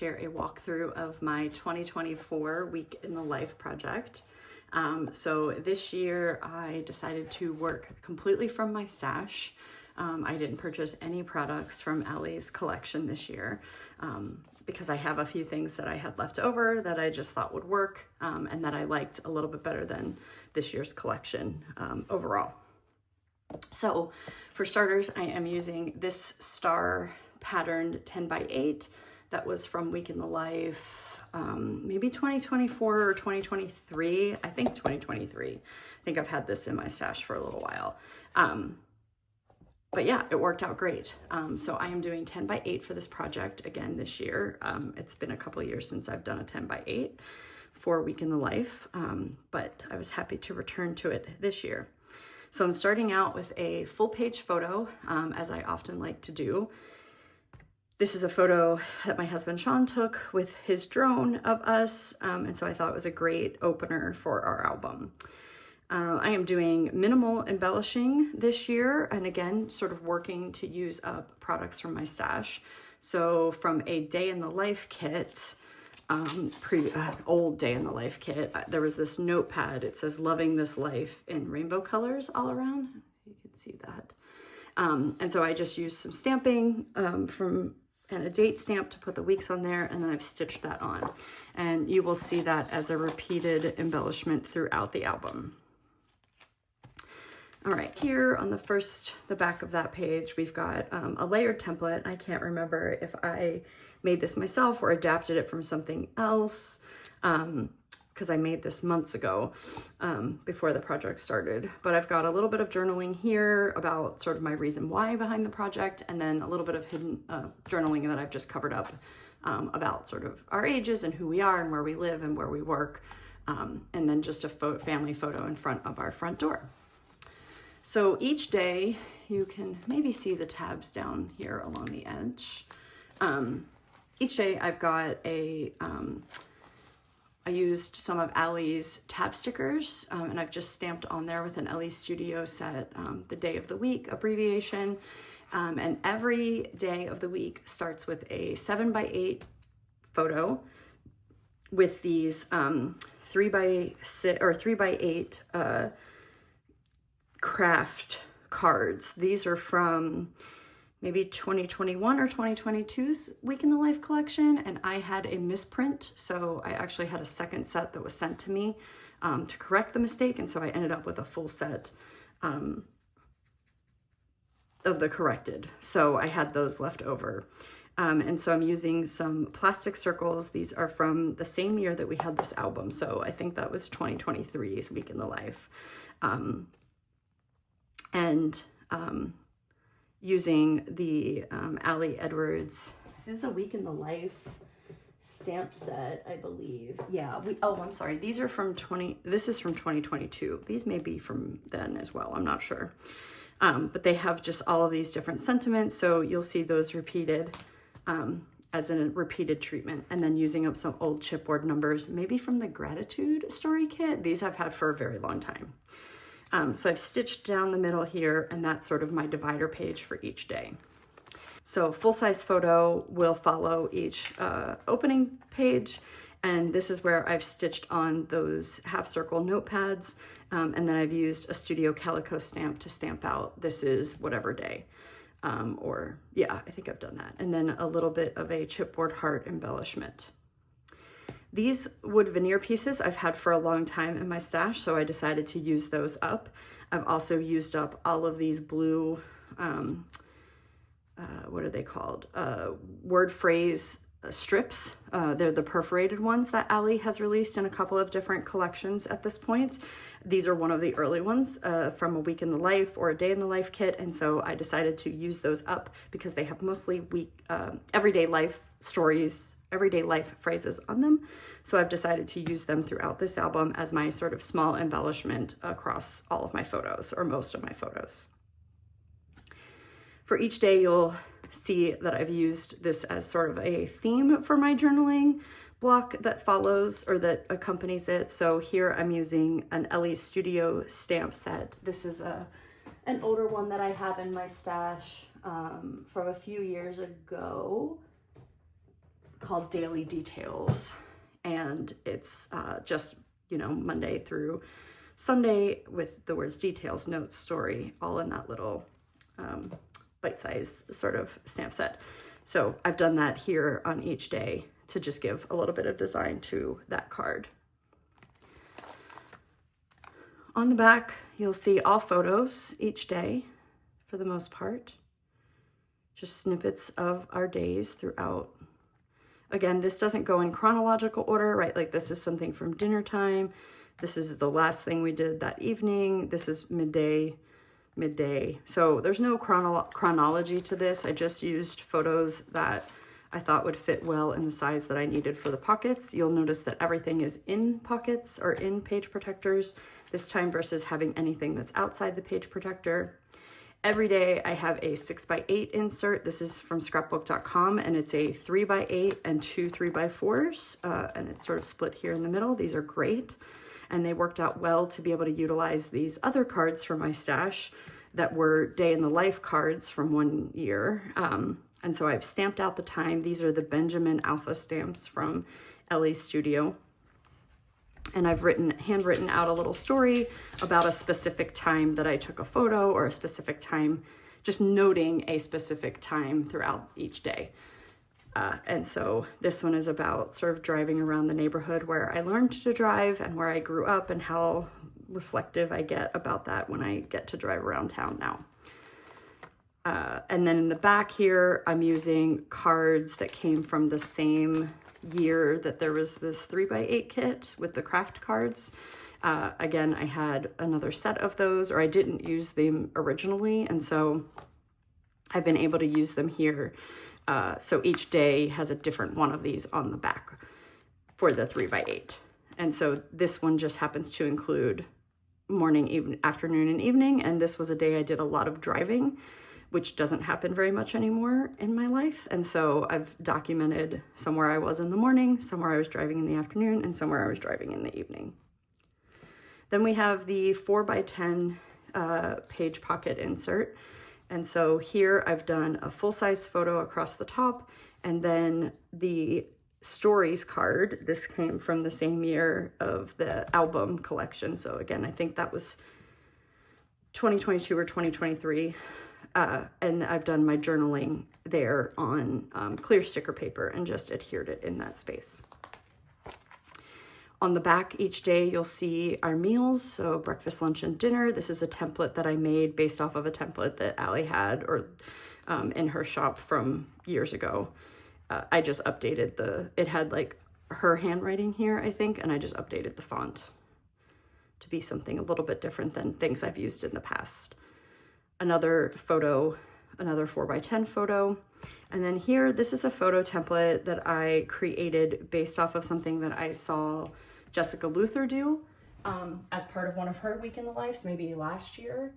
share a walkthrough of my 2024 Week in the Life project. So this year I decided to work completely from my stash. I didn't purchase any products from Allie's collection this year because I have a few things that I had left over that I just thought would work and that I liked a little bit better than this year's collection overall. So for starters, I am using this star patterned 10 by 8 that was from Week in the Life, maybe 2024 or 2023. I think 2023. I think I've had this in my stash for a little while. But yeah, it worked out great. So I am doing 10 by 8 for this project again this year. It's been a couple of years since I've done a 10 by 8 for Week in the Life, but I was happy to return to it this year. So I'm starting out with a full page photo, as I often like to do. This is a photo that my husband Sean took with his drone of us, and so I thought it was a great opener for our album. I am doing minimal embellishing this year, and again, sort of working to use up products from my stash. So from a day in the life kit, old day in the life kit, there was this notepad. It says "Loving This Life" in rainbow colors all around. You can see that. And so I just used some stamping and a date stamp to put the weeks on there, and then I've stitched that on. And you will see that as a repeated embellishment throughout the album. All right, here on the back of that page, we've got a layered template. I can't remember if I made this myself or adapted it from something else, because I made this months ago before the project started. But I've got a little bit of journaling here about sort of my reason why behind the project, and then a little bit of hidden journaling that I've just covered up about sort of our ages and who we are and where we live and where we work, and then just a family photo in front of our front door. So each day, you can maybe see the tabs down here along the edge. Each day I've got I used some of Allie's tab stickers, and I've just stamped on there with an Ellie Studio set the day of the week abbreviation. And every day of the week starts with a 7 by 8 photo with these 3 by 6 or 3 by 8 craft cards. These are from maybe 2021 or 2022's Week in the Life collection, and I had a misprint, so I actually had a second set that was sent to me to correct the mistake, and so I ended up with a full set of the corrected. So I had those left over. And so I'm using some plastic circles. These are from the same year that we had this album, so I think that was 2023's Week in the Life. Using the Allie Edwards, it was a Week in the Life stamp set, I believe. Yeah, I'm sorry. These are from this is from 2022. These may be from then as well. I'm not sure. But they have just all of these different sentiments. So you'll see those repeated as a repeated treatment, and then using up some old chipboard numbers, maybe from the Gratitude Story Kit. These I've had for a very long time. So I've stitched down the middle here, and that's sort of my divider page for each day. So full-size photo will follow each opening page, and this is where I've stitched on those half circle notepads, and then I've used a Studio Calico stamp to stamp out "This is whatever day," I think I've done that, and then a little bit of a chipboard heart embellishment. These wood veneer pieces I've had for a long time in my stash, so I decided to use those up. I've also used up all of these blue, what are they called? Word phrase strips. They're the perforated ones that Allie has released in a couple of different collections at this point. These are one of the early ones from a Week in the Life or a Day in the Life kit, and so I decided to use those up because they have mostly everyday life stories, everyday life phrases on them. So I've decided to use them throughout this album as my sort of small embellishment across all of my photos, or most of my photos. For each day, you'll see that I've used this as sort of a theme for my journaling block that follows or that accompanies it. So here I'm using an Ellie Studio stamp set. This is an older one that I have in my stash from a few years ago. called Daily Details. And it's just, you know, Monday through Sunday with the words details, notes, story, all in that little bite-sized sort of stamp set. So I've done that here on each day to just give a little bit of design to that card. On the back, you'll see all photos each day for the most part. Just snippets of our days throughout. Again, this doesn't go in chronological order, right? Like this is something from dinner time. This is the last thing we did that evening. This is midday. So there's no chronology to this. I just used photos that I thought would fit well in the size that I needed for the pockets. You'll notice that everything is in pockets or in page protectors this time versus having anything that's outside the page protector. Every day I have a 6x8 insert. This is from scrapbook.com and it's a 3x8 and 2 3x4s and it's sort of split here in the middle. These are great. And they worked out well to be able to utilize these other cards from my stash that were day in the life cards from one year. And so I've stamped out the time. These are the Benjamin Alpha stamps from Ellie's Studio. And I've handwritten out a little story about a specific time that I took a photo or a specific time, just noting a specific time throughout each day. And so this one is about sort of driving around the neighborhood where I learned to drive and where I grew up and how reflective I get about that when I get to drive around town now. And then in the back here, I'm using cards that came from the same year that there was this 3x8 kit with the craft cards. Again, I had another set of those, or I didn't use them originally. And so I've been able to use them here. So each day has a different one of these on the back for the 3x8. And so this one just happens to include morning, afternoon, and evening. And this was a day I did a lot of driving, which doesn't happen very much anymore in my life. And so I've documented somewhere I was in the morning, somewhere I was driving in the afternoon, and somewhere I was driving in the evening. Then we have the 4x10 page pocket insert. And so here I've done a full-size photo across the top, and then the stories card. This came from the same year of the album collection. So again, I think that was 2022 or 2023. And I've done my journaling there on clear sticker paper and just adhered it in that space. On the back each day, you'll see our meals, so breakfast, lunch, and dinner. This is a template that I made based off of a template that Allie had or in her shop from years ago. I just updated it had like her handwriting here, I think, and I just updated the font to be something a little bit different than things I've used in the past. Another photo, another 4x10 photo. And then here, this is a photo template that I created based off of something that I saw Jessica Luther do as part of one of her Week in the Lives, maybe last year.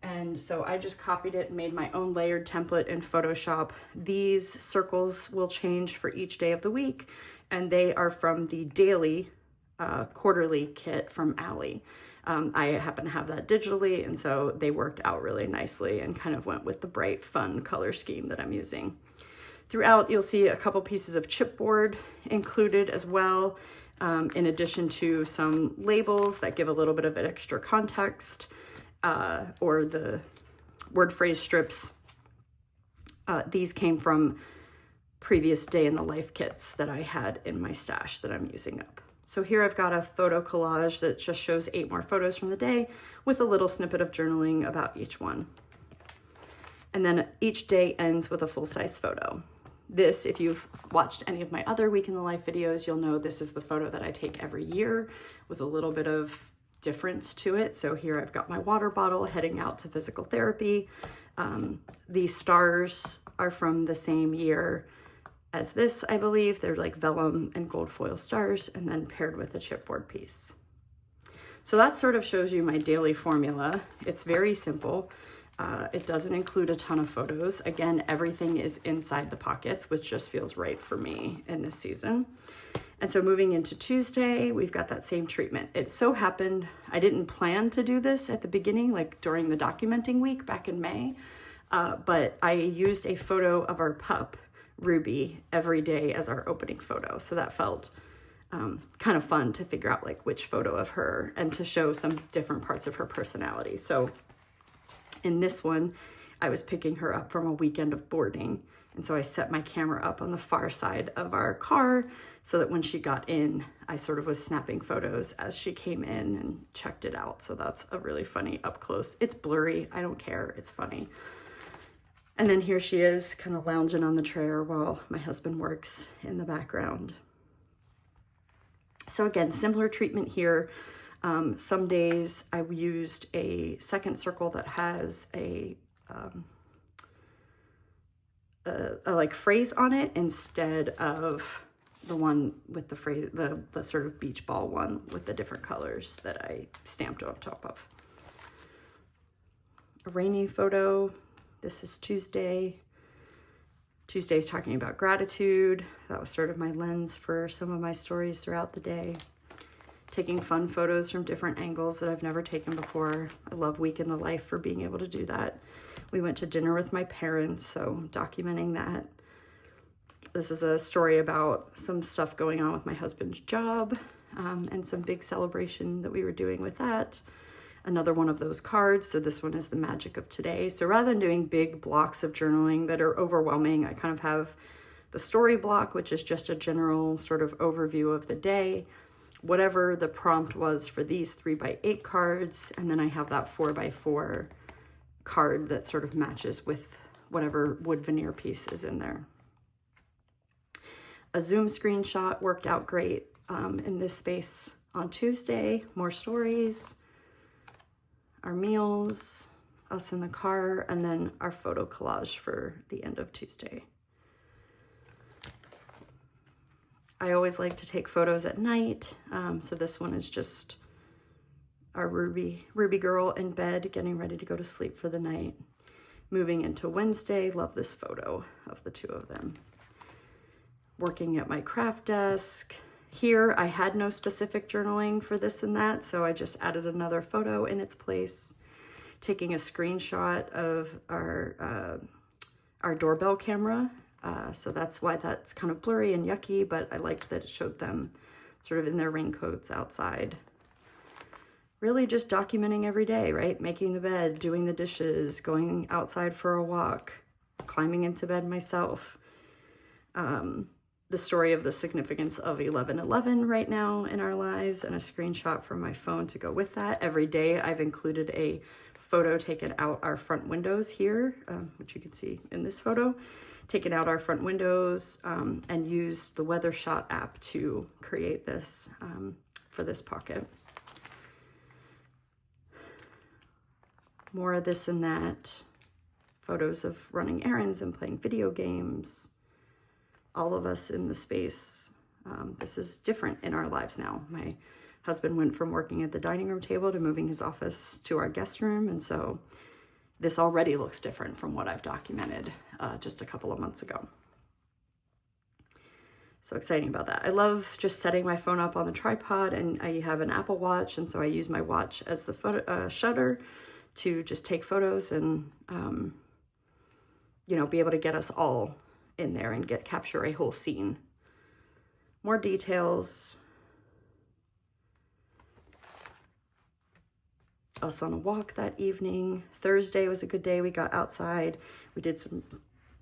And so I just copied it and made my own layered template in Photoshop. These circles will change for each day of the week, and they are from the daily quarterly kit from Allie. I happen to have that digitally, and so they worked out really nicely and kind of went with the bright, fun color scheme that I'm using. Throughout, you'll see a couple pieces of chipboard included as well, in addition to some labels that give a little bit of an extra context, or the word phrase strips. These came from previous day in the life kits that I had in my stash that I'm using up. So here I've got a photo collage that just shows 8 more photos from the day with a little snippet of journaling about each one. And then each day ends with a full-size photo. This, if you've watched any of my other Week in the Life videos, you'll know this is the photo that I take every year with a little bit of difference to it. So here I've got my water bottle heading out to physical therapy. These stars are from the same year as this, I believe. They're like vellum and gold foil stars, and then paired with a chipboard piece. So that sort of shows you my daily formula. It's very simple. It doesn't include a ton of photos. Again, everything is inside the pockets, which just feels right for me in this season. And so moving into Tuesday, we've got that same treatment. It so happened, I didn't plan to do this at the beginning, like during the documenting week back in May, but I used a photo of our pup Ruby every day as our opening photo. So that felt kind of fun to figure out like which photo of her and to show some different parts of her personality. So in this one, I was picking her up from a weekend of boarding. And so I set my camera up on the far side of our car so that when she got in, I sort of was snapping photos as she came in and checked it out. So that's a really funny up close. It's blurry, I don't care, it's funny. And then here she is kind of lounging on the chair while my husband works in the background. So again, similar treatment here. Some days I used a second circle that has a like phrase on it instead of the one with the phrase, the sort of beach ball one with the different colors that I stamped on top of. A rainy photo. This is Tuesday. Tuesday's talking about gratitude. That was sort of my lens for some of my stories throughout the day. Taking fun photos from different angles that I've never taken before. I love Week in the Life for being able to do that. We went to dinner with my parents, so documenting that. This is a story about some stuff going on with my husband's job and some big celebration that we were doing with that. Another one of those cards. So this one is the magic of today. So rather than doing big blocks of journaling that are overwhelming, I kind of have the story block, which is just a general sort of overview of the day, whatever the prompt was for these 3x8 cards. And then I have that 4x4 card that sort of matches with whatever wood veneer piece is in there. A Zoom screenshot worked out great in this space on Tuesday. More stories. Our meals, us in the car, and then our photo collage for the end of Tuesday. I always like to take photos at night, so this one is just our Ruby girl in bed getting ready to go to sleep for the night. Moving into Wednesday, love this photo of the two of them. Working at my craft desk. Here, I had no specific journaling for this and that, so I just added another photo in its place. Taking a screenshot of our doorbell camera. So that's why that's kind of blurry and yucky, but I liked that it showed them sort of in their raincoats outside. Really just documenting every day, right? Making the bed, doing the dishes, going outside for a walk, climbing into bed myself. The story of the significance of 11/11 right now in our lives, and a screenshot from my phone to go with that. Every day I've included a photo taken out our front windows here, which you can see in this photo, taken out our front windows and used the Weathershot app to create this for this pocket. More of this and that. Photos of running errands and playing video games. All of us in the space. This is different in our lives now. My husband went from working at the dining room table to moving his office to our guest room. And so this already looks different from what I've documented just a couple of months ago. So exciting about that. I love just setting my phone up on the tripod, and I have an Apple Watch. And so I use my watch as the photo shutter to just take photos and, be able to get us all in there and capture a whole scene. More details. Us on a walk that evening. Thursday was a good day. We got outside. We did some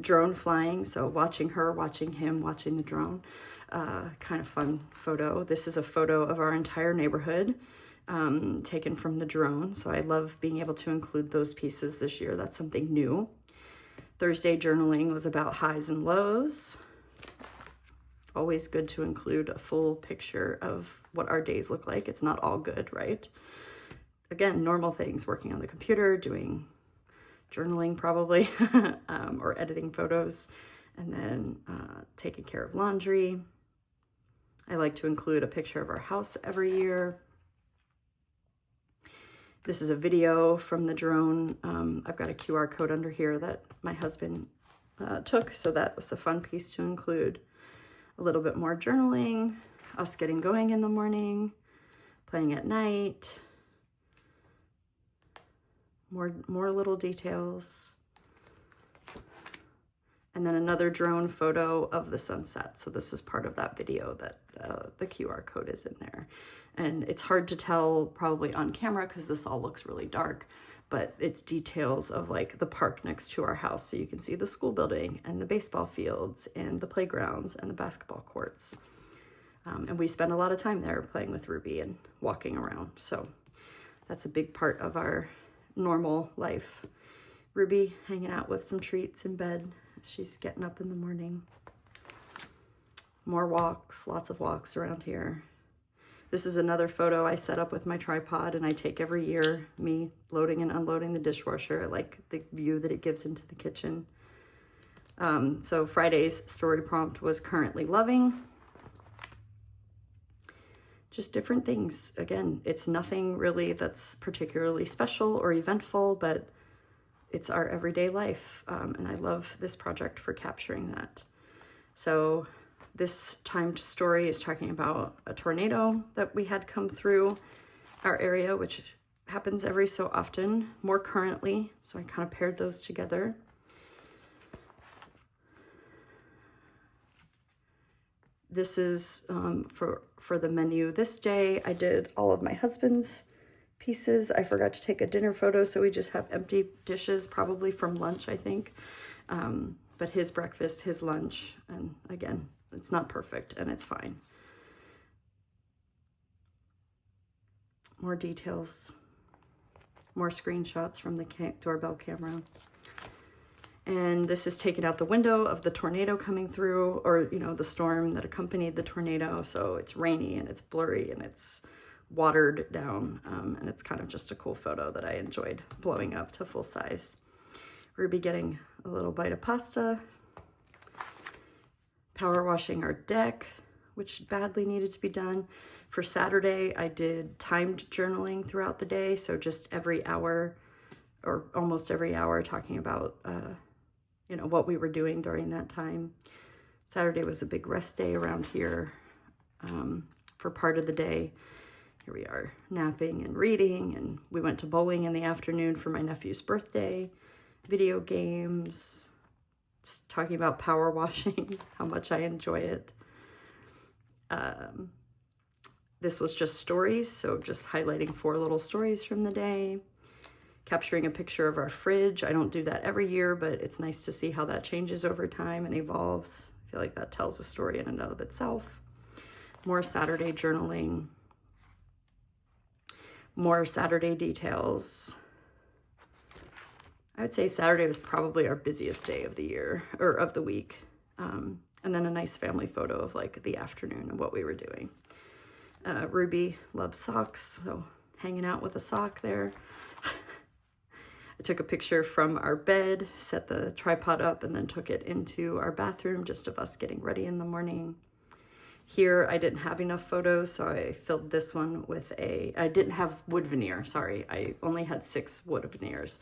drone flying. So watching her, watching him, watching the drone. Kind of fun photo. This is a photo of our entire neighborhood taken from the drone. So I love being able to include those pieces this year. That's something new. Thursday journaling was about highs and lows. Always good to include a full picture of what our days look like. It's not all good, right? Again, normal things, working on the computer, doing journaling probably, or editing photos, and then taking care of laundry. I like to include a picture of our house every year. This is a video from the drone. I've got a QR code under here that my husband took, so that was a fun piece to include. A little bit more journaling, us getting going in the morning, playing at night, more little details. And then another drone photo of the sunset. So this is part of that video that the QR code is in there. And it's hard to tell probably on camera because this all looks really dark, but it's details of like the park next to our house. So you can see the school building and the baseball fields and the playgrounds and the basketball courts. And we spend a lot of time there playing with Ruby and walking around. So that's a big part of our normal life. Ruby hanging out with some treats in bed. She's getting up in the morning. More walks, lots of walks around here. This is another photo I set up with my tripod and I take every year, me loading and unloading the dishwasher. I like the view that it gives into the kitchen. So Friday's story prompt was currently loving. Just different things. Again, it's nothing really that's particularly special or eventful, but it's our everyday life. And I love this project for capturing that. So this timed story is talking about a tornado that we had come through our area, which happens every so often, more currently. So I kind of paired those together. This is for the menu this day. I did all of my husband's pieces. I forgot to take a dinner photo, so we just have empty dishes, probably from lunch, I think. But his breakfast, his lunch, and again, it's not perfect and it's fine. More details, more screenshots from the doorbell camera. And this is taken out the window of the tornado coming through, or, you know, the storm that accompanied the tornado. So it's rainy and it's blurry and it's watered down. And it's kind of just a cool photo that I enjoyed blowing up to full size. Ruby getting a little bite of pasta. Power washing our deck, which badly needed to be done. For Saturday, I did timed journaling throughout the day. So just every hour or almost every hour talking about, you know, what we were doing during that time. Saturday was a big rest day around here for part of the day. Here we are napping and reading, and we went to bowling in the afternoon for my nephew's birthday, video games, just talking about power washing, how much I enjoy it. This was just stories, so just highlighting 4 little stories from the day. Capturing a picture of our fridge. I don't do that every year, but it's nice to see how that changes over time and evolves. I feel like that tells a story in and of itself. More Saturday journaling. More Saturday details. I would say Saturday was probably our busiest day of the year, or of the week. And then a nice family photo of like the afternoon and what we were doing. Ruby loves socks, so hanging out with a sock there. I took a picture from our bed, set the tripod up, and then took it into our bathroom, just of us getting ready in the morning. Here, I didn't have enough photos, so I filled this one with I didn't have wood veneer, sorry. I only had 6 wood veneers.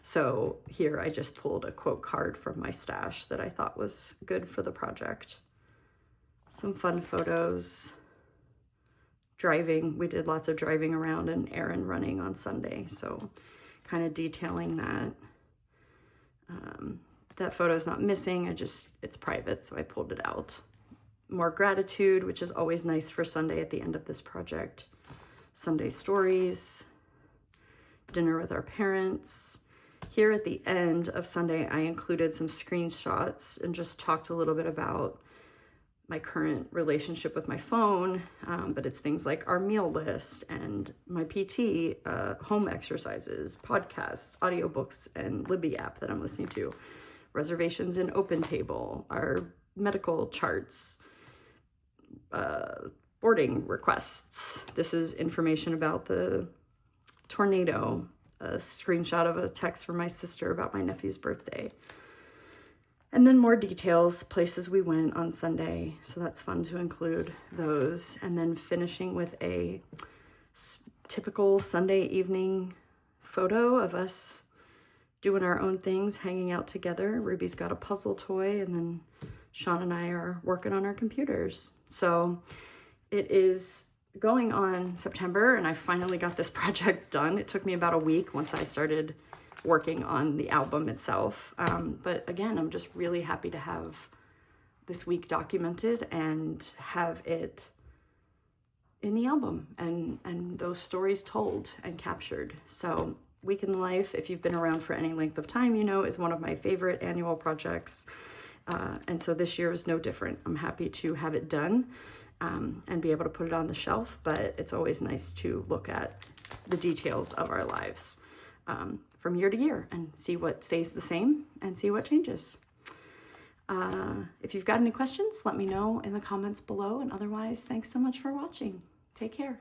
So here I just pulled a quote card from my stash that I thought was good for the project. Some fun photos. Driving, we did lots of driving around and errand running on Sunday, so kind of detailing that. That photo is not missing, it's private, so I pulled it out. More gratitude, which is always nice for Sunday at the end of this project. Sunday stories, dinner with our parents. Here at the end of Sunday, I included some screenshots and just talked a little bit about my current relationship with my phone, but it's things like our meal list and my PT, home exercises, podcasts, audiobooks, and Libby app that I'm listening to, reservations in OpenTable, our medical charts, boarding requests. This is information about the tornado, a screenshot of a text from my sister about my nephew's birthday. And then more details, places we went on Sunday. So that's fun to include those. And then finishing with a typical Sunday evening photo of us doing our own things, hanging out together. Ruby's got a puzzle toy, and then Sean and I are working on our computers. So it is going on September, and I finally got this project done. It took me about a week once I started working on the album itself. But again, I'm just really happy to have this week documented and have it in the album and those stories told and captured. So Week in the Life, if you've been around for any length of time, you know, is one of my favorite annual projects. And so this year is no different. I'm happy to have it done and be able to put it on the shelf, but it's always nice to look at the details of our lives from year to year and see what stays the same and see what changes. If you've got any questions, let me know in the comments below. And otherwise, thanks so much for watching. Take care.